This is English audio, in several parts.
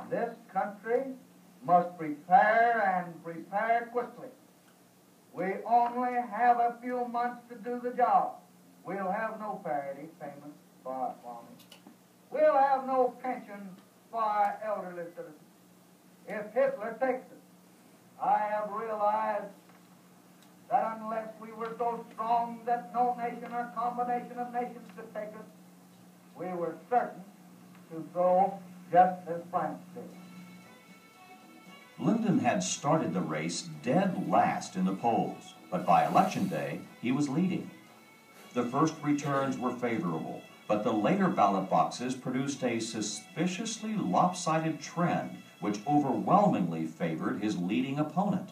This country must prepare and prepare quickly. We only have a few months to do the job. We'll have no parity payments for our farming. We'll have no pension for our elderly citizens. If Hitler takes us, I have realized that unless we were so strong that no nation or combination of nations could take us, we were certain to go just as France did. Lyndon had started the race dead last in the polls, but by election day, he was leading. The first returns were favorable, but the later ballot boxes produced a suspiciously lopsided trend which overwhelmingly favored his leading opponent.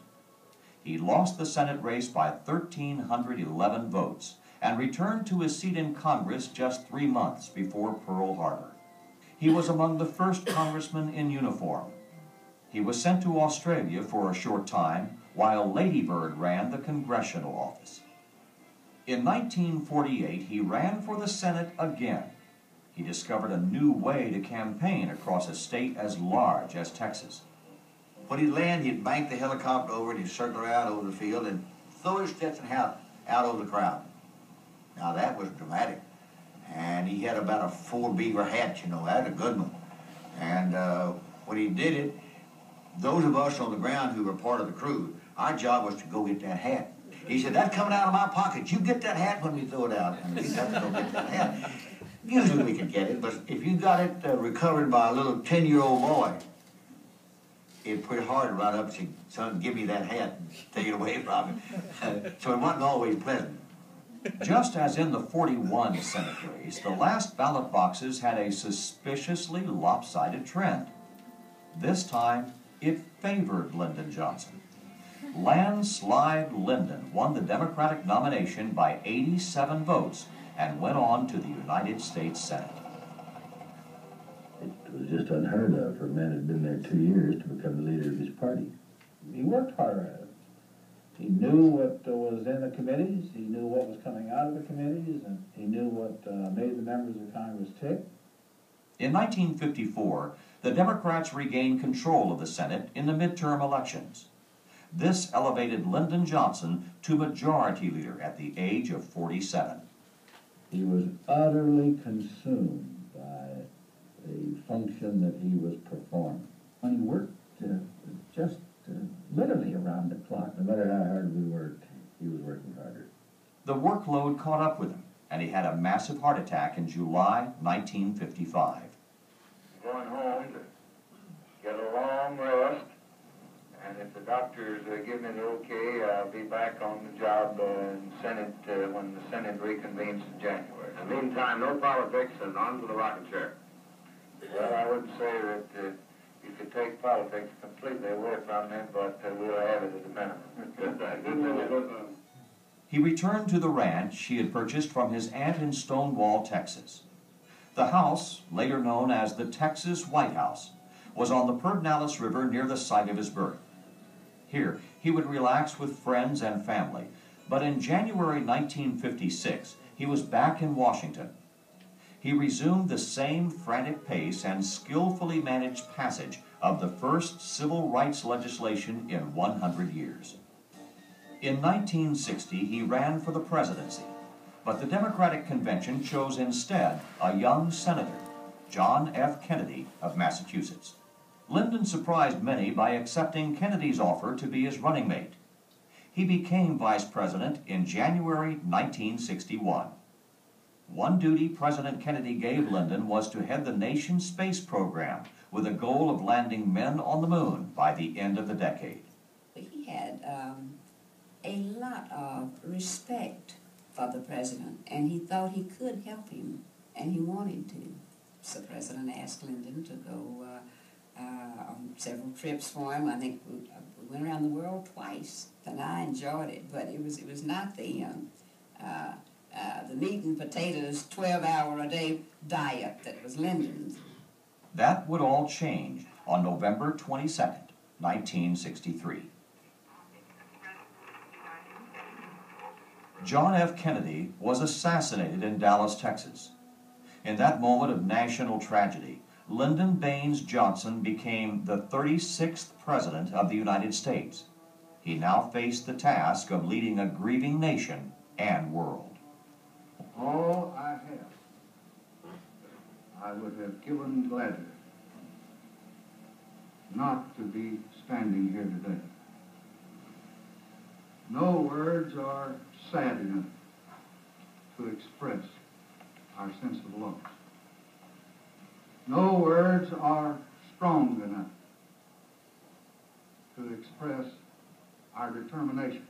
He lost the Senate race by 1,311 votes and returned to his seat in Congress just 3 months before Pearl Harbor. He was among the first congressmen in uniform. He was sent to Australia for a short time while Lady Bird ran the congressional office. In 1948, he ran for the Senate again. He discovered a new way to campaign across a state as large as Texas. When he'd land, he'd bank the helicopter over and he'd circle around over the field and throw his Stetson hat out over the crowd. Now that was dramatic. And he had about a 4-beaver hat, you know, that was a good one. And when he did it, those of us on the ground who were part of the crew, our job was to go get that hat. He said, "That's coming out of my pocket. You get that hat when we throw it out." And we'd have to go get that hat. Usually we could get it, but if you got it recovered by a little 10-year-old boy, it'd pretty hard to run up and say, "Son, give me that hat," and take it away from him. So it wasn't always pleasant. Just as in the 41 Senate race, the last ballot boxes had a suspiciously lopsided trend. This time, it favored Lyndon Johnson. Landslide Lyndon won the Democratic nomination by 87 votes and went on to the United States Senate. It was just unheard of for a man who had been there 2 years to become the leader of his party. He worked hard at it. He knew what was in the committees, he knew what was coming out of the committees, and he knew what made the members of Congress tick. In 1954, the Democrats regained control of the Senate in the midterm elections. This elevated Lyndon Johnson to majority leader at the age of 47. He was utterly consumed by the function that he was performing. And he worked just literally around the clock. No matter how hard we worked, he was working harder. The workload caught up with him, and he had a massive heart attack in July 1955. Going home to get a long rest, and if the doctors give me the okay, I'll be back on the job in Senate when the Senate reconvenes in January. In the meantime, no politics and on to the rocking chair. Well, I wouldn't say that you could take politics completely away from me, but we'll have it at a minimum. Good. He returned to the ranch he had purchased from his aunt in Stonewall, Texas. The house, later known as the Texas White House, was on the Pedernales River near the site of his birth. Here, he would relax with friends and family, but in January 1956, he was back in Washington. He resumed the same frantic pace and skillfully managed passage of the first civil rights legislation in 100 years. In 1960, he ran for the presidency, but the Democratic Convention chose instead a young senator, John F. Kennedy of Massachusetts. Lyndon surprised many by accepting Kennedy's offer to be his running mate. He became vice president in January 1961. One duty President Kennedy gave Lyndon was to head the nation's space program with a goal of landing men on the moon by the end of the decade. He had a lot of respect for the president, and he thought he could help him, and he wanted to. So the president asked Lyndon to go on several trips for him. I think we went around the world twice, and I enjoyed it, but it was not the meat and potatoes 12-hour-a-day diet that was Lyndon's. That would all change on November 22nd, 1963. John F. Kennedy was assassinated in Dallas, Texas. In that moment of national tragedy, Lyndon Baines Johnson became the 36th President of the United States. He now faced the task of leading a grieving nation and world. All I have, I would have given gladly not to be standing here today. No words are sad enough to express our sense of loss. No words are strong enough to express our determination